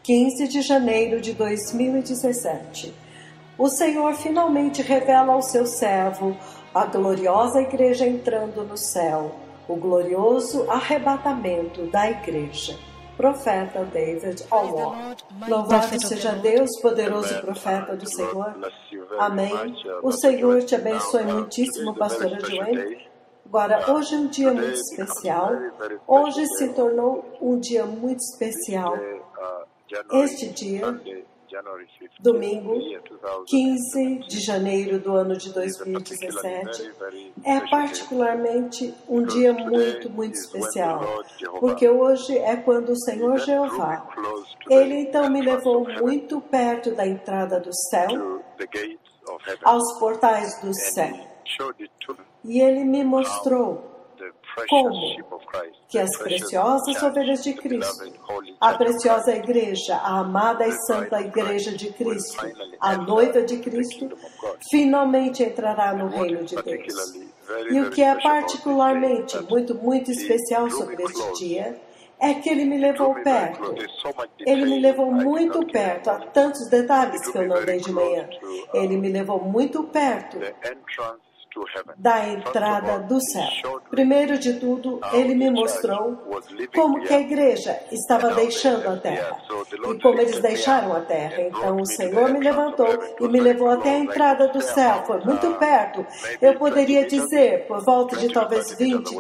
15 de janeiro de 2017. O Senhor finalmente revela ao seu servo a gloriosa igreja entrando no céu, o glorioso arrebatamento da igreja. Profeta David Alward. Louvado seja Deus, poderoso profeta do Senhor. Amém. O Senhor te abençoe muitíssimo, pastora Joanne. Agora, hoje é um dia muito especial. Hoje se tornou um dia muito especial. Este dia, domingo, 15 de janeiro do ano de 2017, é particularmente um dia muito especial, porque hoje é quando o Senhor Jeová, Ele então me levou muito perto da entrada do céu, aos portais do céu, e Ele me mostrou como que as preciosas ovelhas de Cristo, a preciosa igreja, a amada e santa igreja de Cristo, a noiva de Cristo, finalmente entrará no reino de Deus. E o que é particularmente muito especial sobre este dia é que Ele me levou perto. Ele me levou muito perto. Há tantos detalhes que eu não dei de manhã. Ele me levou muito perto da entrada do céu. Primeiro de tudo, Ele me mostrou como que a igreja estava deixando a terra e como eles deixaram a terra. Então o Senhor me levantou e me levou até a entrada do céu. Foi muito perto. Eu poderia dizer, por volta de talvez 20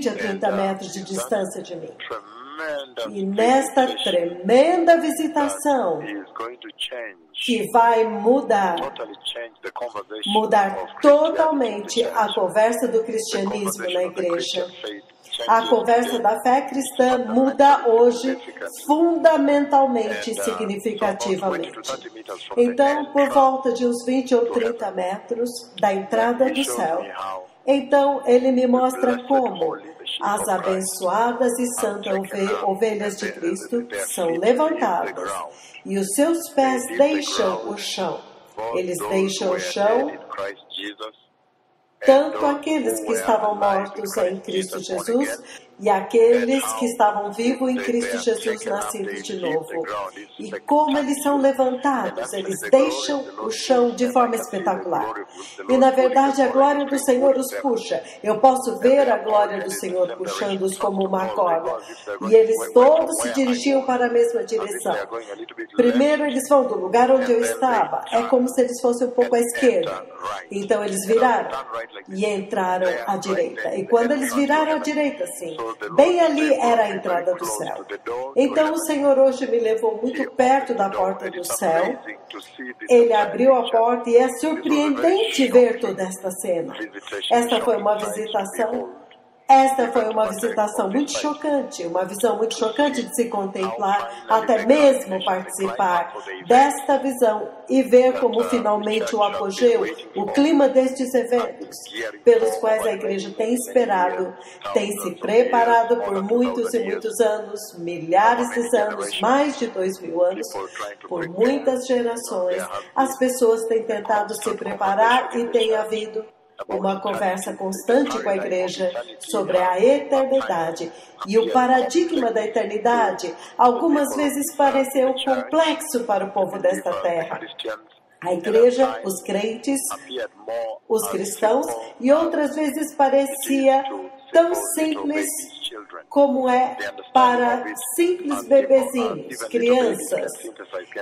a 30 metros de distância de mim. E nesta tremenda visitação, que vai mudar totalmente a conversa do cristianismo na igreja. A conversa da fé cristã muda hoje fundamentalmente e significativamente. Então, por volta de uns 20 ou 30 metros da entrada do céu, então Ele me mostra como as abençoadas e santas ovelhas de Cristo são levantadas e os seus pés deixam o chão. Eles deixam o chão, tanto aqueles que estavam mortos em Cristo Jesus e aqueles que estavam vivos em Cristo Jesus nascidos de novo. E como eles são levantados, eles deixam o chão de forma espetacular. E na verdade a glória do Senhor os puxa. Eu posso ver a glória do Senhor puxando-os como uma corda. E eles todos se dirigiam para a mesma direção. Primeiro eles vão do lugar onde eu estava. É como se eles fossem um pouco à esquerda. Então eles viraram e entraram à direita. E quando eles viraram à direita, sim, bem ali era a entrada do céu. Então o Senhor hoje me levou muito perto da porta do céu. Ele abriu a porta e é surpreendente ver toda esta cena. Esta foi uma visitação muito chocante, uma visão muito chocante de se contemplar, até mesmo participar desta visão e ver como finalmente o apogeu, o clima destes eventos, pelos quais a igreja tem esperado, tem se preparado por muitos e muitos anos, milhares de anos, mais de 2000 anos, por muitas gerações, as pessoas têm tentado se preparar e tem havido uma conversa constante com a igreja sobre a eternidade. E o paradigma da eternidade algumas vezes pareceu complexo para o povo desta terra. A igreja, os crentes, os cristãos, e outras vezes parecia tão simples como é para simples bebezinhos, crianças.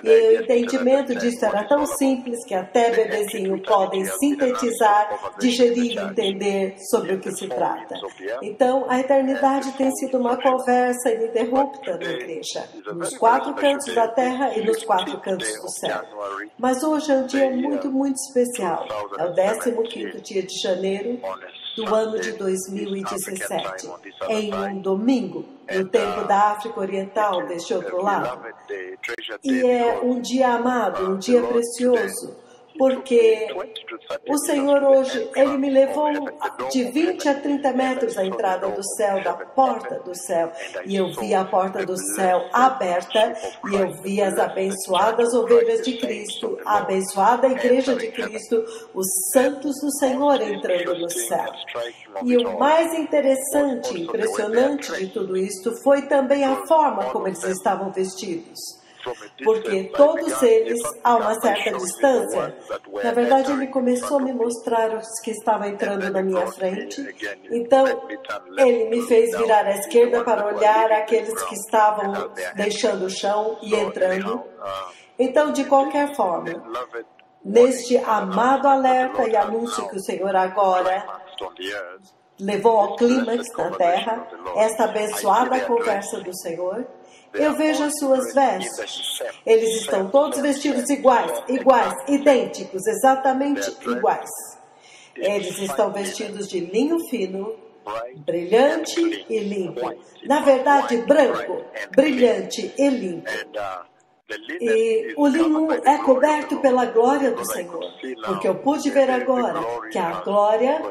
E o entendimento disso era tão simples que até bebezinho podem sintetizar, digerir e entender sobre o que se trata. Então, a eternidade tem sido uma conversa ininterrupta na igreja, nos 4 cantos da terra e nos 4 cantos do céu. Mas hoje é um dia muito especial. É o 15º dia de janeiro do ano de 2017, em um domingo, no tempo da África Oriental, deste outro lado. E é um dia amado, um dia precioso, porque o Senhor hoje, Ele me levou de 20 a 30 metros da entrada do céu, da porta do céu, e eu vi a porta do céu aberta, e eu vi as abençoadas ovelhas de Cristo, a abençoada igreja de Cristo, os santos do Senhor entrando no céu. E o mais interessante, impressionante de tudo isto foi também a forma como eles estavam vestidos. Porque todos eles, a uma certa distância, na verdade ele começou a me mostrar os que estavam entrando na minha frente, então ele me fez virar à esquerda para olhar aqueles que estavam deixando o chão e entrando. Então, de qualquer forma, neste amado alerta e anúncio que o Senhor agora levou ao clímax na terra, essa abençoada conversa do Senhor, eu vejo as suas vestes. Eles estão todos vestidos iguais, idênticos, exatamente iguais. Eles estão vestidos de linho fino, brilhante e limpo. Na verdade, branco, brilhante e limpo. E o linho é coberto pela glória do Senhor, porque eu pude ver agora que a glória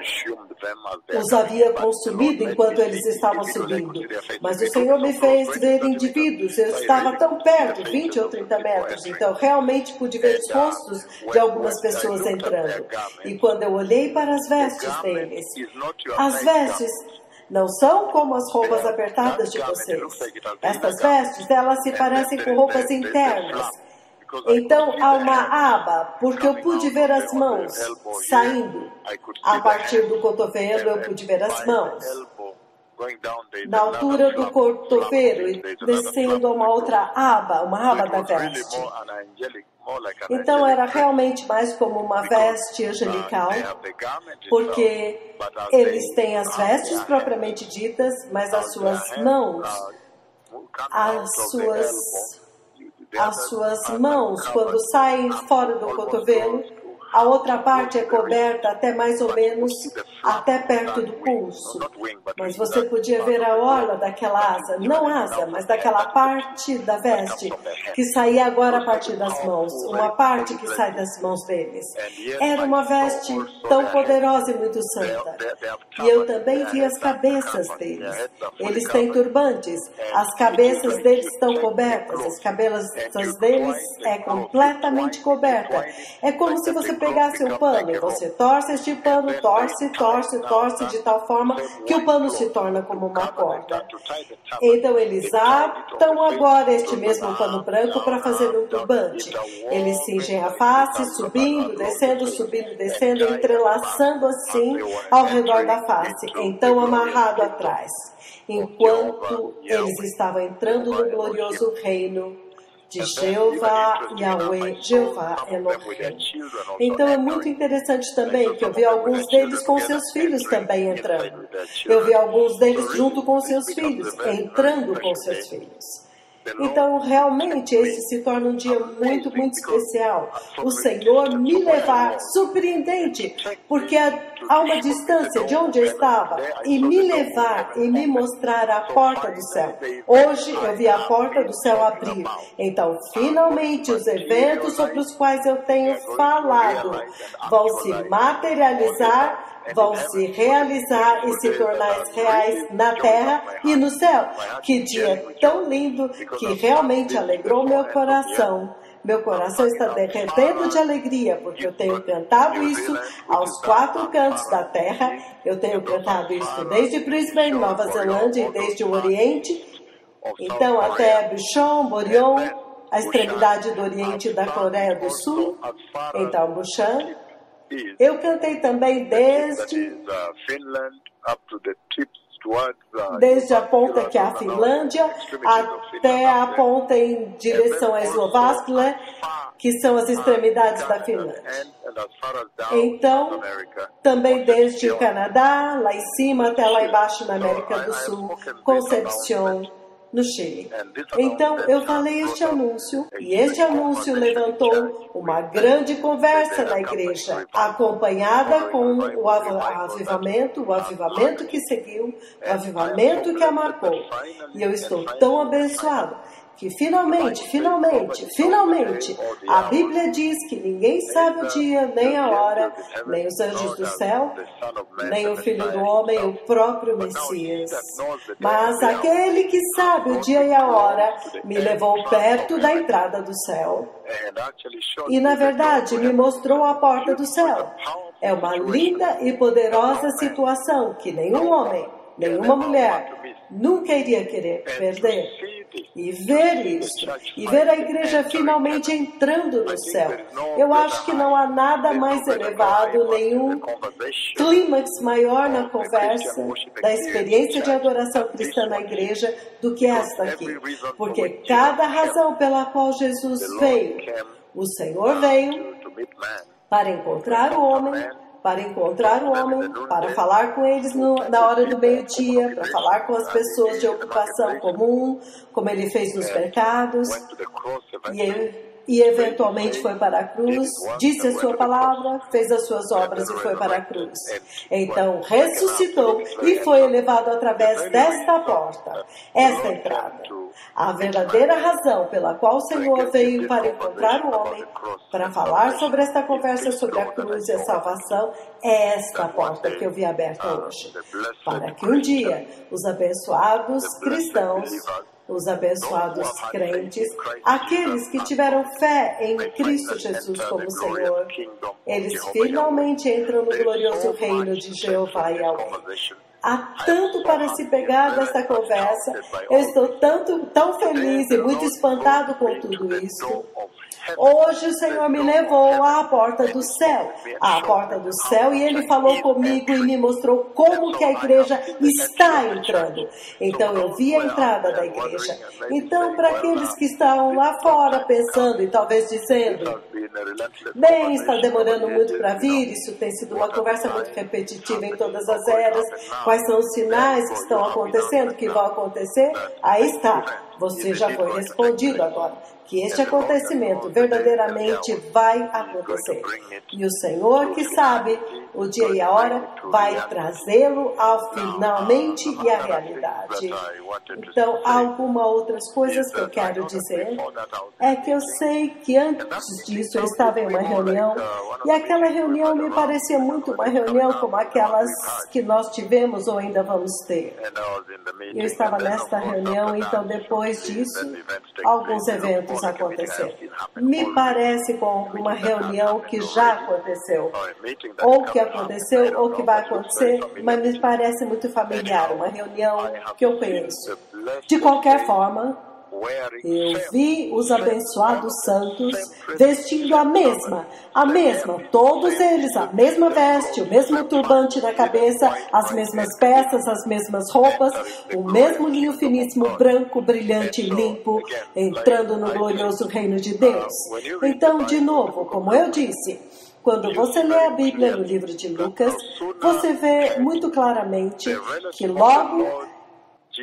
os havia consumido enquanto eles estavam subindo. Mas o Senhor me fez ver indivíduos, eu estava tão perto, 20 ou 30 metros, então realmente pude ver os rostos de algumas pessoas entrando. E quando eu olhei para as vestes deles, as vestes não são como as roupas apertadas de vocês. Estas vestes, elas se parecem com roupas internas. Então, há uma aba, porque eu pude ver as mãos saindo. A partir do cotovelo, eu pude ver as mãos. Na altura do cotovelo e descendo a uma outra aba, uma aba da veste. Então, era realmente mais como uma veste angelical, porque eles têm as vestes propriamente ditas, mas as suas mãos, as suas mãos, quando saem fora do cotovelo, a outra parte é coberta até mais ou menos até perto do pulso. Mas você podia ver a orla daquela asa, não asa, mas daquela parte da veste que saía agora a partir das mãos, uma parte que sai das mãos deles. Era uma veste tão poderosa e muito santa. E eu também vi as cabeças deles. Eles têm turbantes, as cabeças deles estão cobertas, as cabeças deles é completamente coberta. É como se você pegasse um pano e você torce este pano, torce de tal forma que o pano se torna como uma corda. Então eles atam agora este mesmo pano branco para fazer um turbante. Eles cingem a face, subindo, descendo, entrelaçando assim ao redor da face, então amarrado atrás, enquanto eles estavam entrando no glorioso reino de Jeová, Yahweh, Jeová Elohim. Então é muito interessante também que eu vi alguns deles com seus filhos também entrando. Eu vi alguns deles junto com seus filhos, entrando com seus filhos. Então, realmente, esse se torna um dia muito, muito especial. O Senhor me levar, surpreendente, porque a uma distância de onde eu estava, e me levar e me mostrar a porta do céu. Hoje eu vi a porta do céu abrir. Então, finalmente, os eventos sobre os quais eu tenho falado vão se materializar, vão se realizar e se tornar reais na terra e no céu. Que dia tão lindo que realmente alegrou meu coração. Meu coração está derretendo de alegria, porque eu tenho cantado isso aos 4 cantos da terra. Eu tenho cantado isso desde Brisbane, Nova Zelândia, e desde o Oriente. Então, até Busan, Borion, a extremidade do Oriente da Coreia do Sul. Então, Busan. Eu cantei também desde a ponta que é a Finlândia até a ponta em direção a Eslováquia, que são as extremidades da Finlândia. Então, também desde o Canadá, lá em cima até lá embaixo na América do Sul, Concepción, no Chile. Então, eu falei este anúncio, e este anúncio levantou uma grande conversa na igreja, acompanhada com o avivamento que seguiu, o avivamento que a marcou. E eu estou tão abençoado. que finalmente, a Bíblia diz que ninguém sabe o dia, nem a hora, nem os anjos do céu, nem o Filho do Homem, o próprio Messias. Mas aquele que sabe o dia e a hora me levou perto da entrada do céu. E, na verdade, me mostrou a porta do céu. É uma linda e poderosa situação que nenhum homem, nenhuma mulher nunca iria querer perder. E ver isso, e ver a igreja finalmente entrando no céu. Eu acho que não há nada mais elevado, nenhum clímax maior na conversa da experiência de adoração cristã na igreja do que esta aqui. Porque cada razão pela qual Jesus veio, o Senhor veio para encontrar o homem, para falar com eles na hora do meio-dia, para falar com as pessoas de ocupação comum, como ele fez nos mercados, e eventualmente foi para a cruz, disse a sua palavra, fez as suas obras e foi para a cruz. Então ressuscitou e foi elevado através desta porta, esta entrada. A verdadeira razão pela qual o Senhor veio para encontrar o homem, para falar sobre esta conversa sobre a cruz e a salvação, é esta porta que eu vi aberta hoje. Para que um dia os abençoados cristãos, os abençoados crentes, aqueles que tiveram fé em Cristo Jesus como Senhor, eles finalmente entram no glorioso reino de Jeová e Yahweh. Há tanto para se pegar desta conversa. Eu estou tão feliz e muito espantado com tudo isso. Hoje o Senhor me levou à porta do céu, e Ele falou comigo e me mostrou como que a igreja está entrando. Então eu vi a entrada da igreja. Então, para aqueles que estão lá fora pensando e talvez dizendo, bem, está demorando muito para vir, isso tem sido uma conversa muito repetitiva em todas as eras, quais são os sinais que estão acontecendo, que vão acontecer? Aí está, você já foi respondido agora, que este acontecimento verdadeiramente vai acontecer. E o Senhor que sabe o dia e a hora vai trazê-lo ao finalmente e à realidade. Então, há algumas outras coisas que eu quero dizer. É que eu sei que antes disso eu estava em uma reunião e aquela reunião me parecia muito uma reunião como aquelas que nós tivemos ou ainda vamos ter. Eu estava nesta reunião, então depois disso, alguns eventos aconteceram. Me parece com alguma reunião que já aconteceu, ou que aconteceu, ou que vai acontecer, mas me parece muito familiar, uma reunião que eu conheço. De qualquer forma, eu vi os abençoados santos vestindo a mesma, todos eles, a mesma veste, o mesmo turbante na cabeça, as mesmas peças, as mesmas roupas, o mesmo linho finíssimo, branco, brilhante e limpo, entrando no glorioso reino de Deus. Então, de novo, como eu disse, quando você lê a Bíblia no livro de Lucas, você vê muito claramente que logo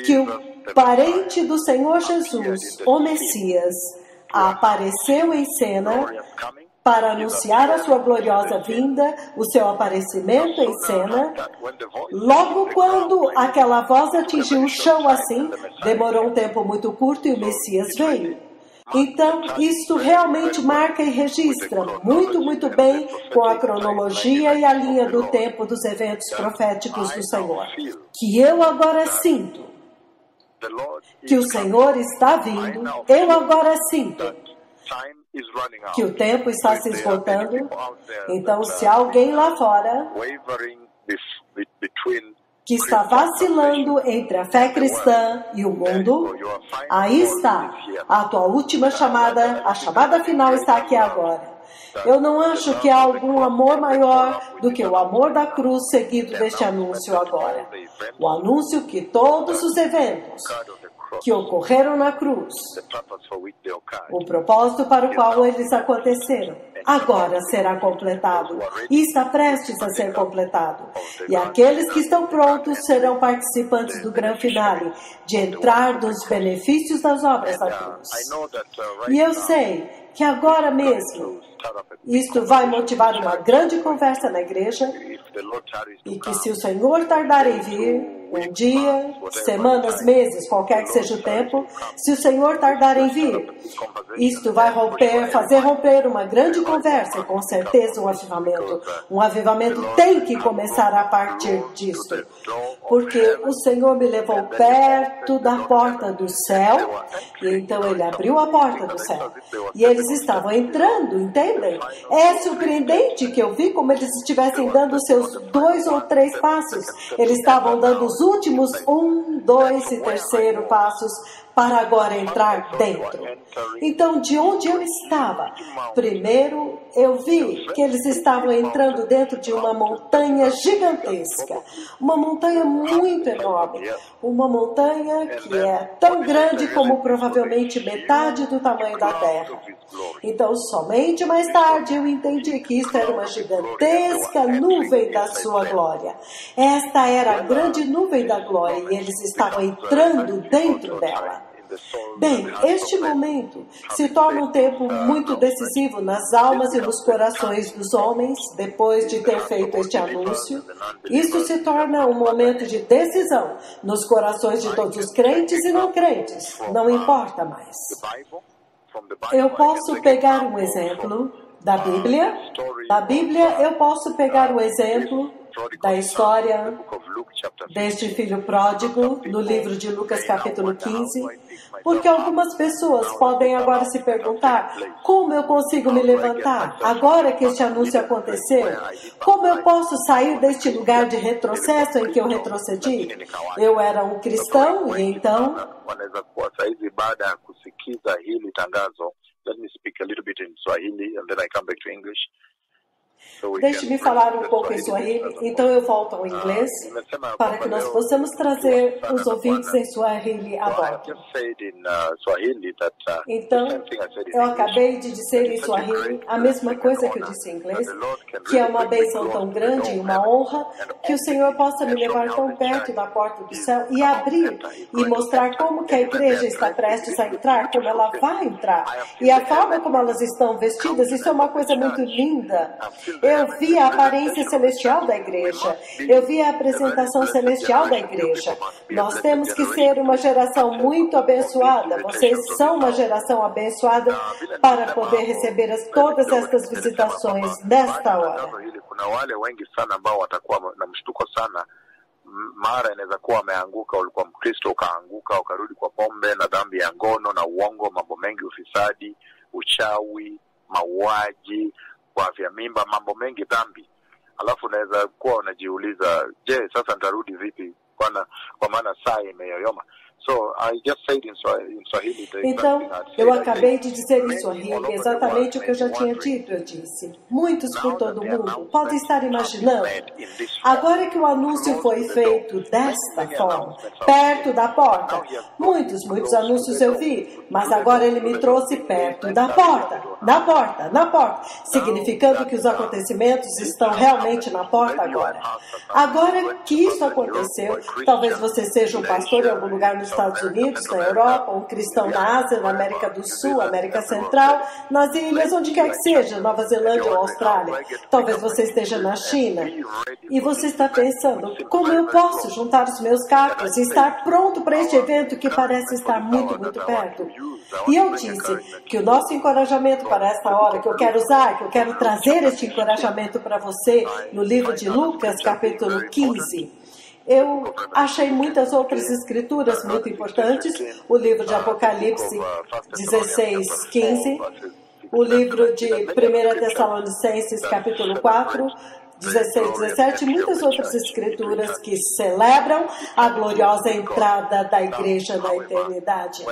que o parente do Senhor Jesus, o Messias, apareceu em cena para anunciar a sua gloriosa vinda, o seu aparecimento em cena, logo quando aquela voz atingiu o chão assim, demorou um tempo muito curto e o Messias veio. Então, isso realmente marca e registra muito bem com a cronologia e a linha do tempo dos eventos proféticos do Senhor. Que eu agora sinto que o Senhor está vindo, eu agora sinto que o tempo está se esgotando. Então, se há alguém lá fora que está vacilando entre a fé cristã e o mundo, aí está, a tua última chamada, a chamada final está aqui agora. Eu não acho que há algum amor maior do que o amor da cruz seguido deste anúncio agora. O anúncio que todos os eventos que ocorreram na cruz, o propósito para o qual eles aconteceram, agora será completado e está prestes a ser completado. E aqueles que estão prontos serão participantes do grande finale, de entrar nos benefícios das obras da cruz. E eu sei que agora mesmo isto vai motivar uma grande conversa na igreja e que se o Senhor tardar em vir, um dia, semanas, meses, qualquer que seja o tempo, se o Senhor tardar em vir, isto vai fazer romper uma grande conversa e com certeza um avivamento. Um avivamento tem que começar a partir disto, porque o Senhor me levou perto da porta do céu e então Ele abriu a porta do céu e eles estavam entrando, entendem? É surpreendente que eu vi como eles estivessem dando os seus 2 ou 3 passos. Eles estavam dando os últimos 1, 2 e 3º passos para agora entrar dentro. Então, de onde eu estava? Primeiro, eu vi que eles estavam entrando dentro de uma montanha gigantesca. Uma montanha muito enorme. Uma montanha que é tão grande como provavelmente metade do tamanho da Terra. Então, somente mais tarde eu entendi que isto era uma gigantesca nuvem da sua glória. Esta era a grande nuvem da glória e eles estavam entrando dentro dela. Bem, este momento se torna um tempo muito decisivo nas almas e nos corações dos homens, depois de ter feito este anúncio. Isso se torna um momento de decisão nos corações de todos os crentes e não crentes. Não importa mais. Eu posso pegar um exemplo da Bíblia. Da Bíblia, eu posso pegar o exemplo da história deste filho pródigo no livro de Lucas capítulo 15, porque algumas pessoas podem agora se perguntar: como eu consigo me levantar agora que este anúncio aconteceu? Como eu posso sair deste lugar de retrocesso em que eu retrocedi? Eu era um cristão e então... Deixe-me falar um pouco em Swahili, então eu volto ao inglês, para que nós possamos trazer os ouvintes em Swahili a bordo. Então, eu acabei de dizer em Swahili a mesma coisa que eu disse em inglês, que é uma bênção tão grande e uma honra que o Senhor possa me levar tão perto da porta do céu e abrir e mostrar como que a igreja está prestes a entrar, como ela vai entrar, e a forma como elas estão vestidas. Isso é uma coisa muito linda. Eu vi a aparência celestial da igreja. Eu vi a apresentação celestial da igreja. Nós temos que ser uma geração muito abençoada. Vocês são uma geração abençoada para poder receber todas estas visitações nesta hora. Mara inaweza kuwa ameanguka, ulikuwa Mkristo ukaanguka ukarudi kwa pombe na dhambi ya ngono na uongo, mambo mengi, ufisadi, uchawi, mauaji, kuavya mimba, mambo mengi, dhambi. Alafu unaweza kuwa unajiuliza, je, sasa nitarudi vipi kwa maana saa imeyoyoma. So I just said in Swahili. Então, eu acabei de dizer em Swahili exatamente o que eu já tinha dito. Eu disse: muitos por todo o mundo podem estar imaginando, agora que o anúncio foi feito desta forma, perto da porta. Muitos anúncios eu vi, mas agora ele me trouxe perto da porta, na porta, significando que os acontecimentos estão realmente na porta agora. Agora que isso aconteceu, talvez você seja um pastor em algum lugar nos Estados Unidos, na Europa, um cristão na Ásia, na América do Sul, América Central, nas ilhas, onde quer que seja, Nova Zelândia ou Austrália. Talvez você esteja na China e você está pensando: como eu posso juntar os meus cacos e estar pronto para este evento que parece estar muito, muito perto? E eu disse que o nosso encorajamento para esta hora, que eu quero trazer este encorajamento para você no livro de Lucas, capítulo 15. Eu achei muitas outras escrituras muito importantes, o livro de Apocalipse 16:15, o livro de 1 Tessalonicenses capítulo 4, 16, 17, muitas outras escrituras que celebram a gloriosa entrada da igreja na eternidade.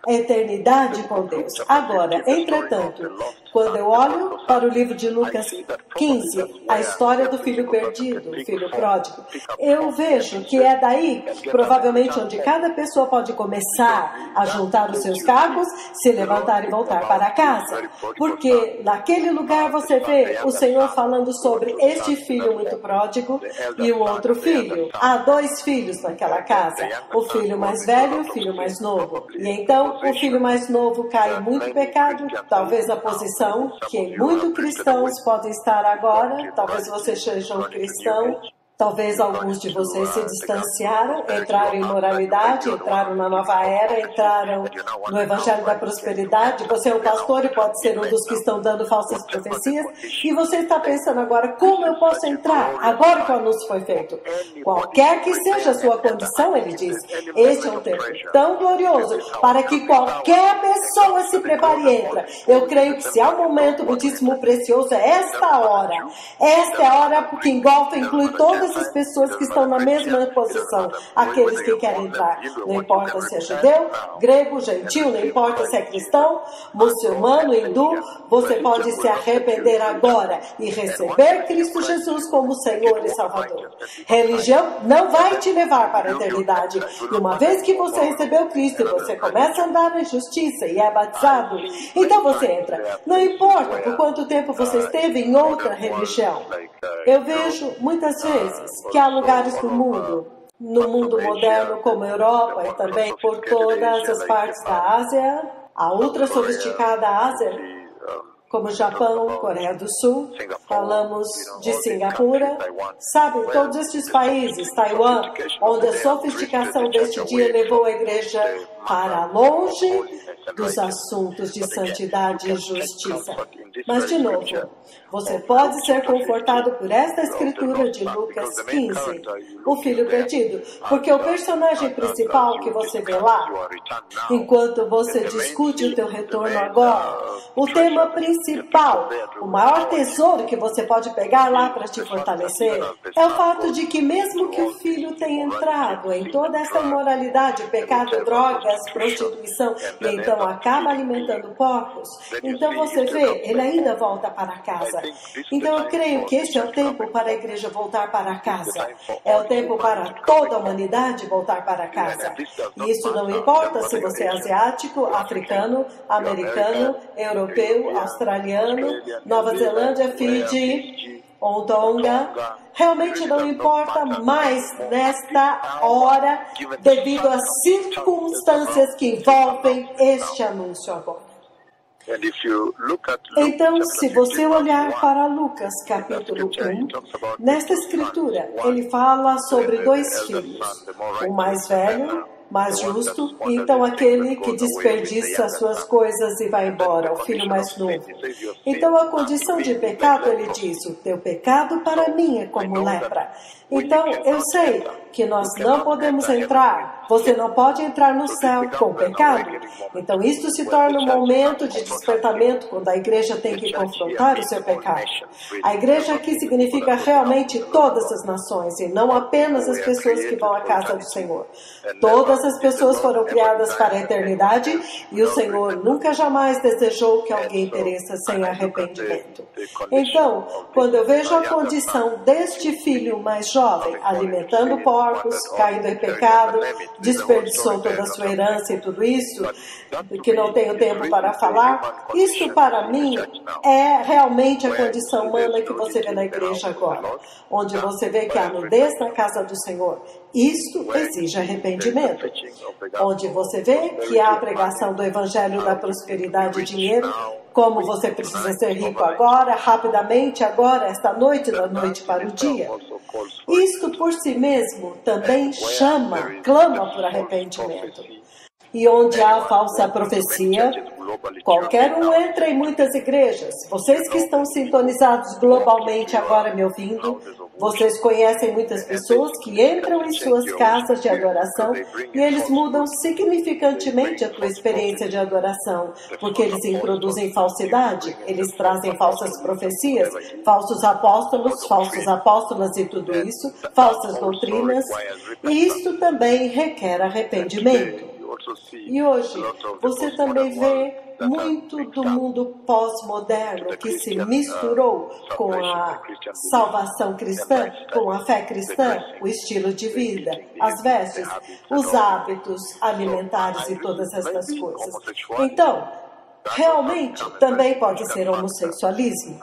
A eternidade com Deus. Agora, entretanto, Quando eu olho para o livro de Lucas 15, a história do filho perdido, o filho pródigo, eu vejo que é daí, provavelmente, onde cada pessoa pode começar a juntar os seus cargos, se levantar e voltar para casa. Porque naquele lugar você vê o Senhor falando sobre este filho muito pródigo e o outro filho. Há 2 filhos naquela casa, o filho mais velho e o filho mais novo. E então o filho mais novo cai em muito pecado, talvez a posição que muitos cristãos podem estar agora, talvez você seja um cristão, talvez alguns de vocês se distanciaram, entraram em moralidade, entraram na nova era, entraram no Evangelho da Prosperidade. Você é um pastor e pode ser um dos que estão dando falsas profecias. E você está pensando agora, como eu posso entrar? Agora que o anúncio foi feito. Qualquer que seja a sua condição, ele diz, este é um tempo tão glorioso para que qualquer pessoa se prepare e entra. Eu creio que se há um momento muitíssimo precioso, é esta hora. Esta é a hora que engolfa, inclui todas as pessoas que estão na mesma posição, aqueles que querem entrar. Não importa se é judeu, grego, gentil, não importa se é cristão, muçulmano, hindu, você pode se arrepender agora e receber Cristo Jesus como Senhor e Salvador. Religião não vai te levar para a eternidade. E uma vez que você recebeu Cristo e você começa a andar na justiça e é batizado, então você entra. Não importa por quanto tempo você esteve em outra religião. Eu vejo muitas vezes que há lugares no mundo moderno como a Europa e também por todas as partes da Ásia, a ultra sofisticada Ásia, como Japão, Coreia do Sul, falamos de Singapura, sabe, todos estes países, Taiwan, onde a sofisticação deste dia levou a igreja para longe dos assuntos de santidade e justiça. Mas, de novo, você pode ser confortado por esta escritura de Lucas 15, o filho perdido, porque o personagem principal que você vê lá, enquanto você discute o teu retorno agora, o tema principal, o maior tesouro que você pode pegar lá para te fortalecer, é o fato de que mesmo que o filho tenha entrado em toda essa imoralidade, pecado, drogas, prostituição, e então acaba alimentando porcos, então você vê, ele ainda volta para casa. Então eu creio que este é o tempo para a igreja voltar para casa. É o tempo para toda a humanidade voltar para casa. E isso não importa se você é asiático, africano, americano, europeu, australiano, Nova Zelândia, Fiji, Tonga. Realmente não importa mais nesta hora devido às circunstâncias que envolvem este anúncio agora. Então, se você olhar para Lucas capítulo 1, nesta escritura, ele fala sobre 2 filhos, o mais velho, mais justo, e então aquele que desperdiça suas coisas e vai embora, o filho mais novo. Então, a condição de pecado, ele diz, o teu pecado para mim é como lepra. Então, eu sei que nós não podemos entrar, você não pode entrar no céu com pecado. Então, isso se torna um momento de despertamento quando a igreja tem que confrontar o seu pecado. A igreja aqui significa realmente todas as nações e não apenas as pessoas que vão à casa do Senhor. Todas as pessoas foram criadas para a eternidade e o Senhor nunca jamais desejou que alguém pereça sem arrependimento. Então, quando eu vejo a condição deste filho mais jovem, alimentando porcos, caindo em pecado, desperdiçou toda a sua herança e tudo isso, que não tenho tempo para falar, isso para mim é realmente a condição humana que você vê na igreja agora, onde você vê que há nudez na casa do Senhor. Isto exige arrependimento. Onde você vê que há a pregação do Evangelho da Prosperidade e Dinheiro, como você precisa ser rico agora, rapidamente, agora, esta noite, da noite para o dia. Isto por si mesmo também clama por arrependimento. E onde há falsa profecia, qualquer um entra em muitas igrejas. Vocês que estão sintonizados globalmente agora me ouvindo, vocês conhecem muitas pessoas que entram em suas casas de adoração e eles mudam significantemente a tua experiência de adoração, porque eles introduzem falsidade, eles trazem falsas profecias, falsos apóstolos, falsas apóstolas e tudo isso, falsas doutrinas, e isso também requer arrependimento. E hoje você também vê muito do mundo pós-moderno que se misturou com a salvação cristã, com a fé cristã, o estilo de vida, as vestes, os hábitos alimentares e todas essas coisas. Então, realmente também pode ser homossexualismo.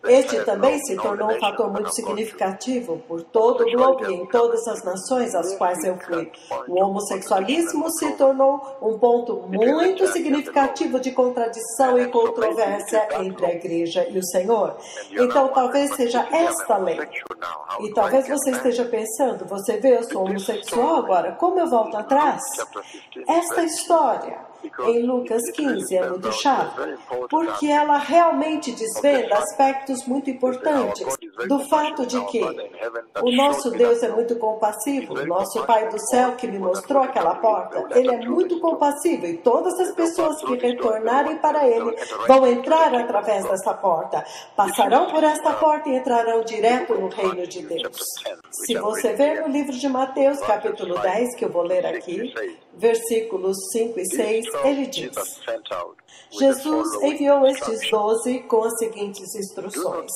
Este também se tornou um fator muito significativo por todo o globo e em todas as nações às quais eu fui. O homossexualismo se tornou um ponto muito significativo de contradição e controvérsia entre a igreja e o Senhor. Então talvez seja esta lei. E talvez você esteja pensando, você vê, eu sou homossexual agora, como eu volto atrás? Esta história em Lucas 15 é muito chave, porque ela realmente desvenda aspectos muito importantes do fato de que o nosso Deus é muito compassivo, o nosso Pai do céu que me mostrou aquela porta, Ele é muito compassivo e todas as pessoas que retornarem para Ele vão entrar através dessa porta, passarão por esta porta e entrarão direto no reino de Deus. Se você ver no livro de Mateus, capítulo 10, que eu vou ler aqui, versículos 5 e 6, ele diz: Jesus enviou estes 12 com as seguintes instruções: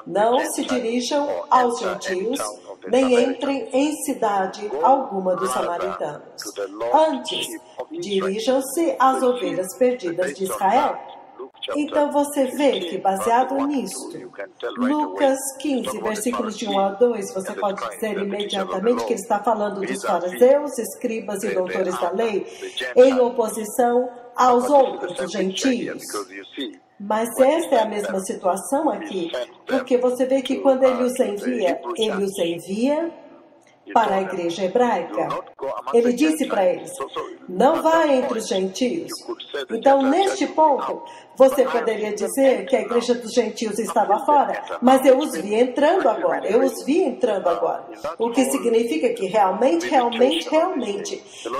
não se dirijam aos gentios, nem entrem em cidade alguma dos samaritanos. Antes, dirijam-se às ovelhas perdidas de Israel. Então você vê que, baseado nisto, Lucas 15, versículos de 1 a 2, você pode dizer imediatamente que ele está falando dos fariseus, escribas e doutores da lei, em oposição aos outros, os gentios. Mas esta é a mesma situação aqui, porque você vê que quando ele os envia para a igreja hebraica. Ele disse para eles: não vá entre os gentios. Então, neste ponto, você poderia dizer que a igreja dos gentios estava fora, mas eu os vi entrando agora. O que significa que realmente,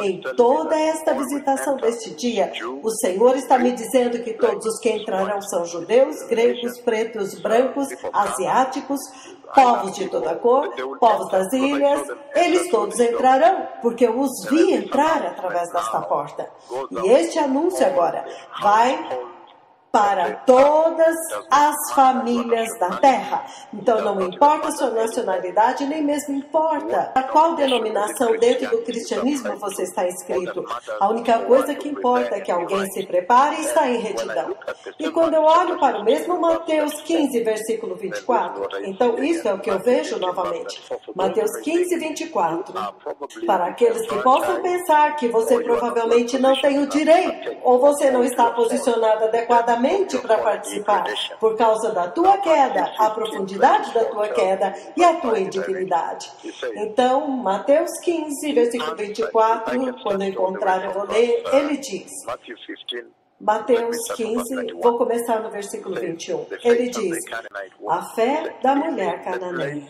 em toda esta visitação deste dia, o Senhor está me dizendo que todos os que entrarão são judeus, gregos, pretos, brancos, asiáticos, povos de toda cor, povos das ilhas, eles todos entrarão, porque eu os vi entrar através desta porta. E este anúncio agora vai para todas as famílias da terra. Então não importa a sua nacionalidade, nem mesmo importa a qual denominação dentro do cristianismo você está inscrito. A única coisa que importa é que alguém se prepare e está em retidão. E quando eu olho para o mesmo Mateus 15, versículo 24, então isso é o que eu vejo novamente. Mateus 15, 24. Para aqueles que possam pensar que você provavelmente não tem o direito, ou você não está posicionado adequadamente para participar, por causa da tua queda, a profundidade da tua queda e a tua indignidade. Então, Mateus 15, versículo 24, quando eu encontrar eu vou ler, ele diz, Mateus 15, vou começar no versículo 21, ele diz, a fé da mulher cananeia.